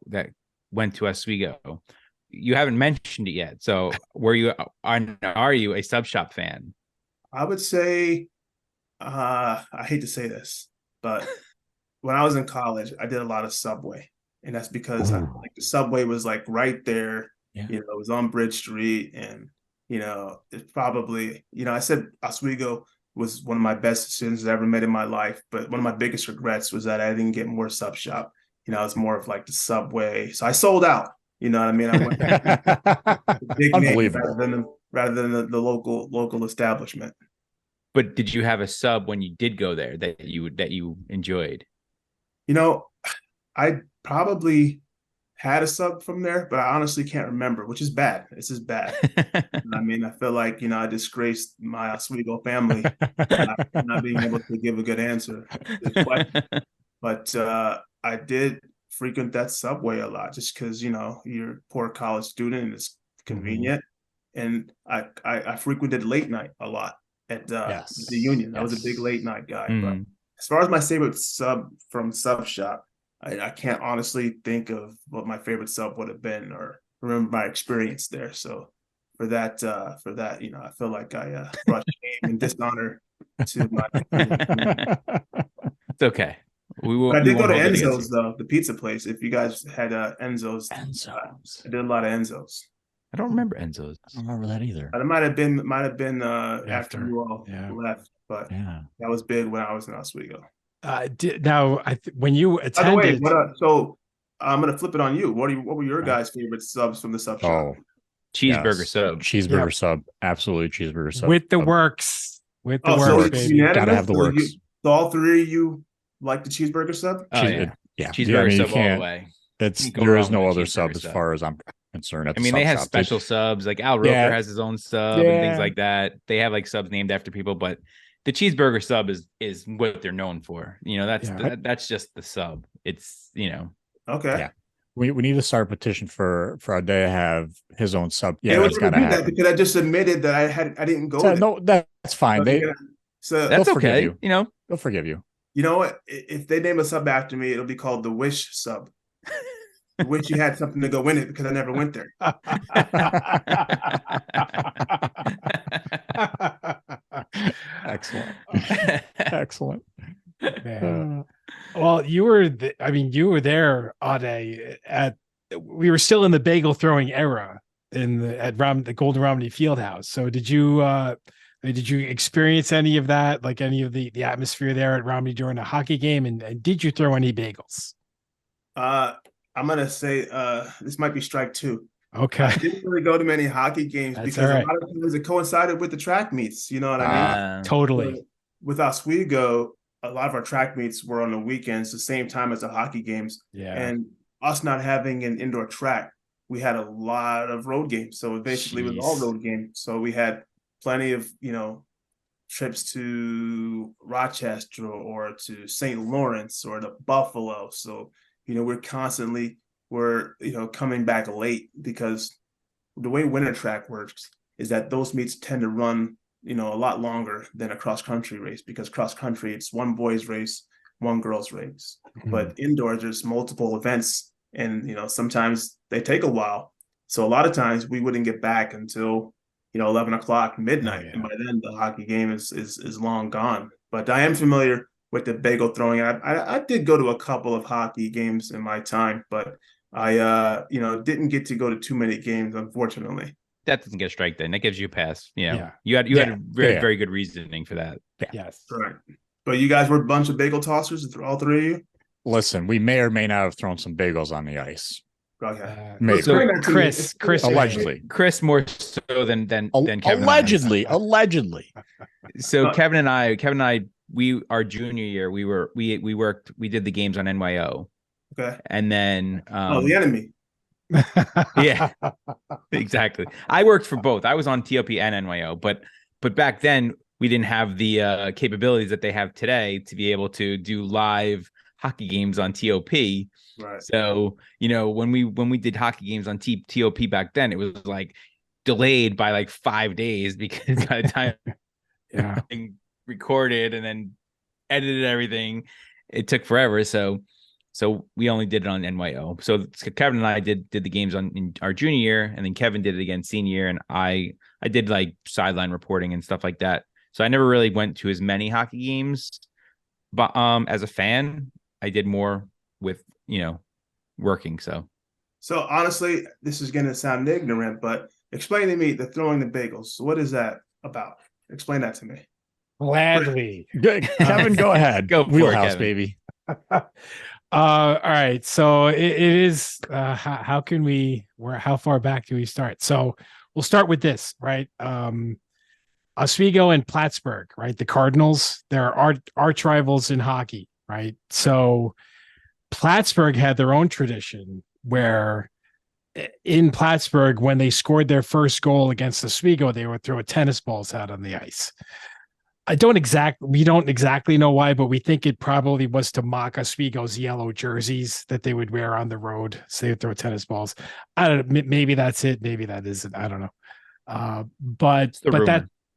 went to Oswego, you haven't mentioned it yet. So are you a sub shop fan? I would say, I hate to say this, but when I was in college, I did a lot of Subway, and that's because I feel like the Subway was like right there. Yeah. It was on Bridge Street, and it's probably, I said Oswego was one of my best decisions I ever made in my life, but one of my biggest regrets was that I didn't get more sub shop. It's more of like the Subway, so I sold out. You know what I mean? I went the big name rather than the local establishment. But did you have a sub when you did go there that you enjoyed? I probably had a sub from there, but I honestly can't remember, which is bad. This is bad. I feel like, I disgraced my Oswego family not being able to give a good answer to the question. But I did frequent that Subway a lot, just because, you're a poor college student and it's convenient. And I frequented late night a lot at the Union. I was a big late night guy. But as far as my favorite sub from Sub Shop, I can't honestly think of what my favorite sub would have been or remember my experience there. So for that, I feel like I brought shame and dishonor to my. It's okay. I did go to Enzo's though, the pizza place. If you guys had Enzo's, I did a lot of Enzo's. I don't remember Enzo's. I don't remember that either. It might have been after you all left, but that was big when I was in Oswego. When you attended, by the way, so I'm gonna flip it on you. What were your guys' favorite subs from the sub shop? Oh, cheeseburger sub. Cheeseburger sub. Absolutely cheeseburger sub. With the works. With the so works, baby. Gotta have the works. So all three of you like the cheeseburger sub? Oh, yeah. Cheeseburger sub all the way. There is no other sub as far as I'm concerned. They have special subs. Like Al Roker has his own sub and things like that. They have like subs named after people, but the cheeseburger sub is what they're known for. That's just the sub. It's okay. Yeah. We need to start a petition for Ade to have his own sub. Yeah, it's gotta happen. Because I just admitted that I didn't go there. No, that's fine. That's okay. They'll forgive you. You know what? If they name a sub after me, it'll be called the Wish sub. Wish you had something to go in it, because I never went there. Excellent. Well, you were there, Ade. We were still in the bagel throwing era at the Golden Romney Fieldhouse. So did you experience any of that, like any of the atmosphere there at Romney during a hockey game? And did you throw any bagels? I'm going to say this might be strike two. Okay. I didn't really go to many hockey games because a lot of times it coincided with the track meets. You know what I mean? Totally. So with Oswego, a lot of our track meets were on the weekends, the same time as the hockey games. Yeah. And us not having an indoor track, we had a lot of road games. So it basically was all road games. So we had plenty of, trips to Rochester or to St. Lawrence or to Buffalo. So, we're coming back late, because the way winter track works is that those meets tend to run, a lot longer than a cross country race, because cross country, it's one boys race, one girls race. Mm-hmm. But indoors, there's multiple events, and, sometimes they take a while. So a lot of times we wouldn't get back until, 11 o'clock, midnight. And by then the hockey game is long gone. But I am familiar with the bagel throwing. I did go to a couple of hockey games in my time, but I didn't get to go to too many games, unfortunately. That doesn't get a strike then. That gives you a pass. You had a very good reasoning for that. Yes. Right. But you guys were a bunch of bagel tossers, all three of you? Listen, we may or may not have thrown some bagels on the ice. Okay. Maybe. So Explain that to me. Chris, Allegedly. Chris more so than Kevin. Allegedly. So Kevin and I, we our junior year, we did the games on NYO. Okay. And then the enemy. Yeah, exactly. I worked for both. I was on TOP and NYO, but back then we didn't have the capabilities that they have today to be able to do live hockey games on TOP. Right. So, when we did hockey games on TOP back then, it was like delayed by like 5 days because by the time recorded and then edited everything, it took forever. So we only did it on NYO. So Kevin and I did the games in our junior year, and then Kevin did it again senior year, and I did like sideline reporting and stuff like that. So I never really went to as many hockey games, but as a fan, I did more with working. So honestly, this is going to sound ignorant, but explain to me the Throwing the Bagels. What is that about? Explain that to me. Gladly. Kevin, go ahead. Go for Wheelhouse, it, baby. All right. So it is, how far back do we start? So we'll start with this, right? Oswego and Plattsburgh, right? The Cardinals, they're arch rivals in hockey, right? So Plattsburgh had their own tradition where in Plattsburgh, when they scored their first goal against Oswego, they would throw tennis balls out on the ice. We don't exactly know why, but we think it probably was to mock Oswego's yellow jerseys that they would wear on the road. So they would throw tennis balls. I don't know. Maybe that's it. Maybe that isn't. I don't know. But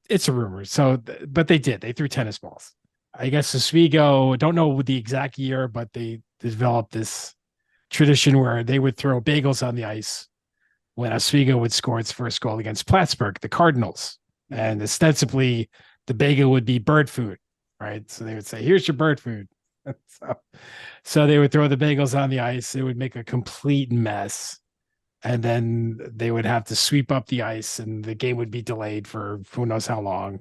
it's a rumor. So, but they threw tennis balls. I guess Oswego, don't know the exact year, but they developed this tradition where they would throw bagels on the ice when Oswego would score its first goal against Plattsburgh, the Cardinals. And ostensibly, the bagel would be bird food, right? So they would say, here's your bird food. So they would throw the bagels on the ice. It would make a complete mess. And then they would have to sweep up the ice and the game would be delayed for who knows how long.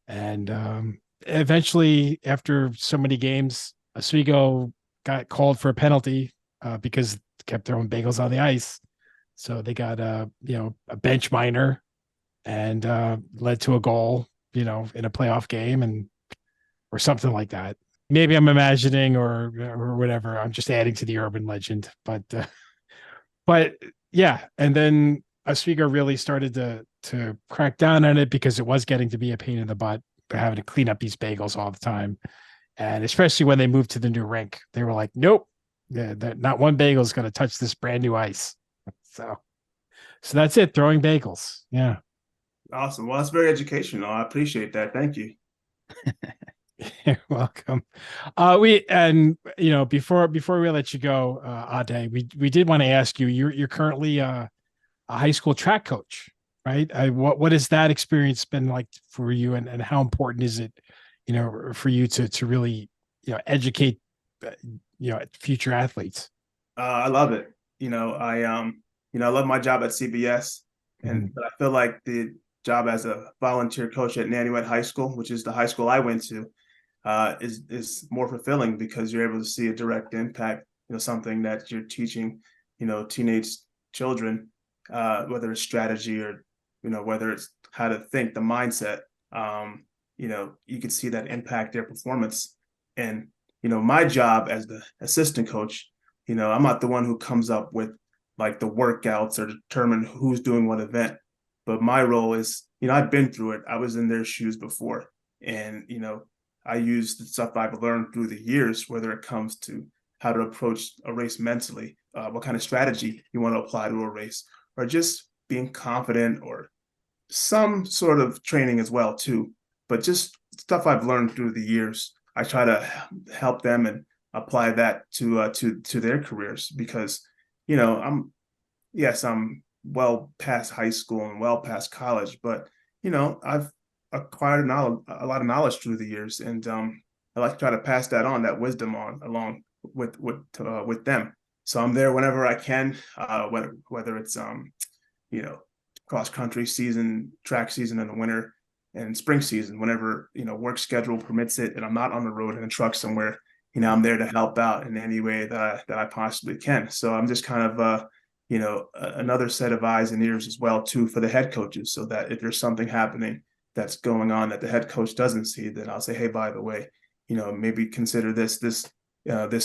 And eventually, after so many games, Oswego got called for a penalty because kept throwing bagels on the ice. So they got a bench minor and led to a goal, in a playoff game or something like that. Maybe I'm imagining or whatever. I'm just adding to the urban legend, but yeah. And then Oswego really started to crack down on it because it was getting to be a pain in the butt, having to clean up these bagels all the time. And especially when they moved to the new rink, they were like, nope, not one bagel is going to touch this brand new ice. So that's it. Throwing bagels. Yeah. Awesome. Well, that's very educational. I appreciate that. Thank you. You're welcome. Before we let you go, Ade, we did want to ask you. You're currently a high school track coach, right? What has that experience been like for you, and how important is it, for you to really, educate, future athletes? I love it. I love my job at CBS, but I feel like the job as a volunteer coach at Nanuet High School, which is the high school I went to, is more fulfilling because you're able to see a direct impact. Something that you're teaching, teenage children, whether it's strategy or whether it's how to think, the mindset. You can see that impact their performance. And my job as the assistant coach, I'm not the one who comes up with like the workouts or determine who's doing what event. But my role is, I've been through it. I was in their shoes before. And, I use the stuff I've learned through the years, whether it comes to how to approach a race mentally, what kind of strategy you want to apply to a race, or just being confident, or some sort of training as well, too. But just stuff I've learned through the years. I try to help them and apply that to their careers because, I'm well past high school and well past college, but I've acquired a lot of knowledge through the years, and I like to try to pass that wisdom on along with them. So I'm there whenever I can, whether it's cross country season, track season in the winter, and spring season, whenever work schedule permits it, and I'm not on the road in a truck somewhere. I'm there to help out in any way that I possibly can. So I'm just kind of another set of eyes and ears as well too for the head coaches, so that if there's something happening that's going on that the head coach doesn't see, then I'll say, hey, by the way, maybe consider this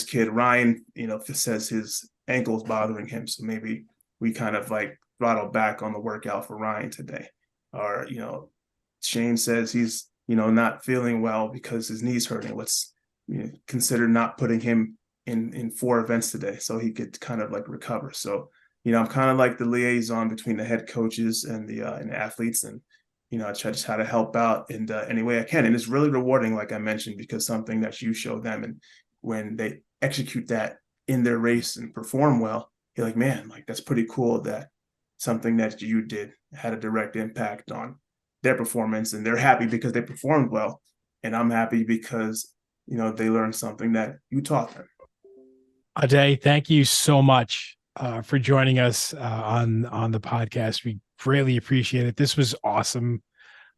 kid Ryan, says his ankle's bothering him, so maybe we kind of like throttle back on the workout for Ryan today. Or Shane says he's not feeling well because his knee's hurting. Let's consider not putting him in 4 events today so he could kind of like recover. So I'm kind of like the liaison between the head coaches and the athletes, and I try to help out in any way I can. And it's really rewarding, like I mentioned, because something that you show them, and when they execute that in their race and perform well, you're like, man, like that's pretty cool that something that you did had a direct impact on their performance, and they're happy because they performed well, and I'm happy because they learned something that you taught them. Ade, thank you so much for joining us on the podcast. We greatly appreciate it. This was awesome,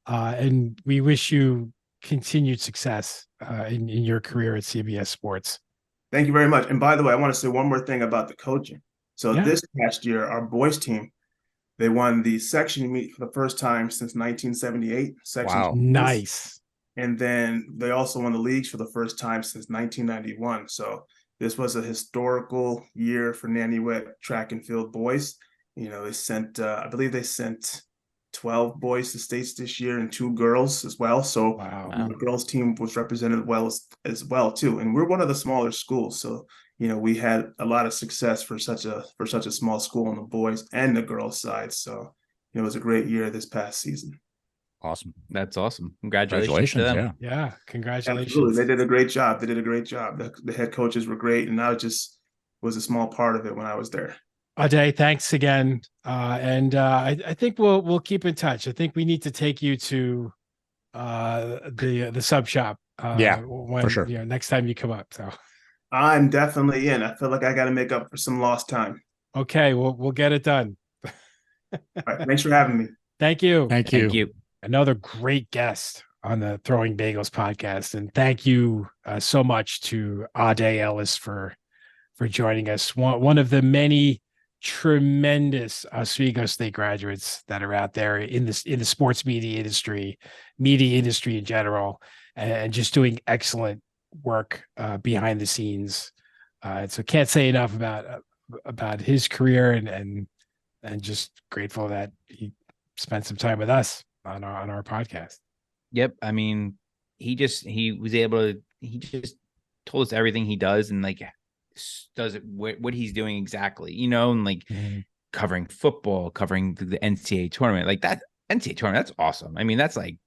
and we wish you continued success in your career at CBS Sports. Thank you very much. And by the way, I want to say one more thing about the coaching. So This past year, our boys team, they won the section meet for the first time since 1978. Wow. Nice. And then they also won the leagues for the first time since 1991. So this was a historical year for Nanuet track and field boys. They sent, I believe they sent 12 boys to states this year and 2 girls as well. So the girls team was represented well as well too. And we're one of the smaller schools. So, we had a lot of success for such a small school on the boys and the girls side. So, it was a great year this past season. Awesome. That's awesome. Congratulations to them. Yeah. Congratulations. Absolutely. They did a great job. The head coaches were great. And I just was a small part of it when I was there. Ade, thanks again. And I think we'll keep in touch. I think we need to take you to the sub shop. For sure. Next time you come up. So I'm definitely in. I feel like I got to make up for some lost time. Okay, we'll get it done. All right. Thanks for having me. Thank you. Thank you. Another great guest on the Throwing Bagels podcast. And thank you so much to Ade Ellis for joining us. One of the many tremendous Oswego State graduates that are out there in the sports media industry in general, and just doing excellent work behind the scenes. So can't say enough about his career, and just grateful that he spent some time with us on our podcast. Yep. I mean, he just told us everything he does, and like does it what he's doing exactly, and like covering football, covering the NCAA tournament, like that NCAA tournament. That's awesome. I mean, that's like,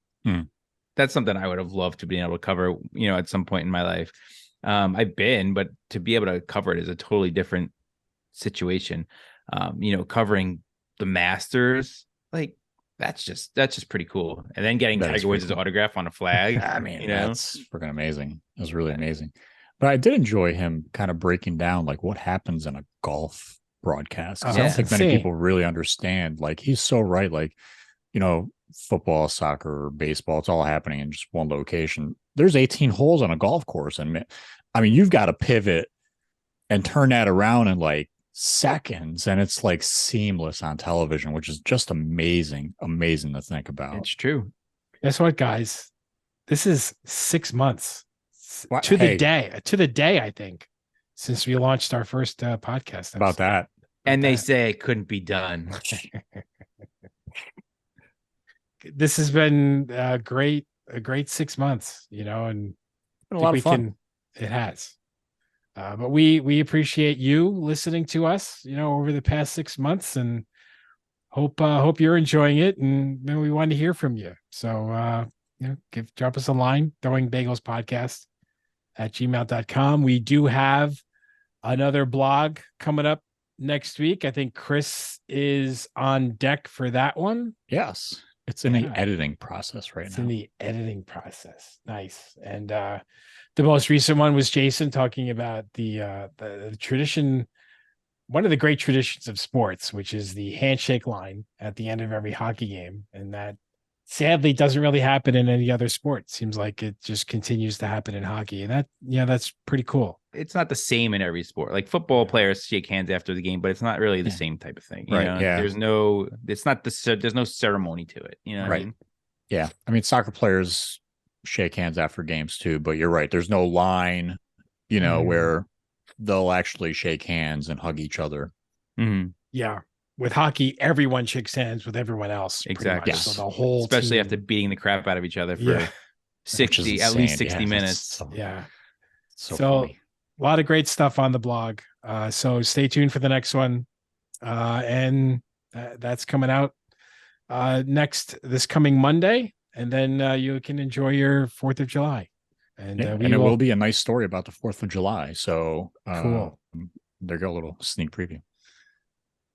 that's something I would have loved to be able to cover, at some point in my life. I've been, but to be able to cover it is a totally different situation. Covering the Masters, like that's just pretty cool. And then getting Tiger Woods' autograph on a flag. I mean, that's freaking amazing. It was really amazing. But I did enjoy him kind of breaking down like what happens in a golf broadcast. Because I don't think many people really understand. Like, he's so right. Like, football, soccer, baseball, it's all happening in just one location. There's 18 holes on a golf course. And I mean, you've got to pivot and turn that around in like seconds. And it's like seamless on television, which is just amazing to think about. It's true. Guess what, guys? This is 6 months. To the day, I think, since we launched our first podcast episode. About that. And they say it couldn't be done. This has been a great 6 months, and a lot of fun. It has. But we appreciate you listening to us, over the past 6 months, and hope you're enjoying it. And we want to hear from you. So, drop us a line, Throwing Bagels Podcast @gmail.com. We do have another blog coming up next week. I think Chris is on deck for that one. Yes. It's in the editing process right now. It's in the editing process. Nice. And the most recent one was Jason talking about the tradition, one of the great traditions of sports, which is the handshake line at the end of every hockey game. And that sadly doesn't really happen in any other sport. Seems like it just continues to happen in hockey, and that's pretty cool. It's not the same in every sport. Like football players shake hands after the game, but it's not really the same type of thing. You know? Yeah. There's no ceremony to it. You know what I mean? Yeah. I mean, soccer players shake hands after games too, but you're right. There's no line, where they'll actually shake hands and hug each other. Mm-hmm. Yeah. With hockey, everyone shakes hands with everyone else. Exactly. Yes. So the whole especially team. after beating the crap out of each other for 60, at least 60 minutes. So funny. A lot of great stuff on the blog. So stay tuned for the next one. And that's coming out this coming Monday. And then you can enjoy your 4th of July. And it will be a nice story about the 4th of July. So cool. There you go, a little sneak preview.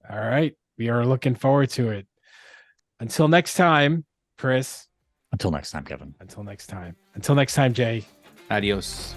All right. We are looking forward to it. Until next time, Chris. Until next time, Kevin. Until next time. Until next time, Jay. Adios.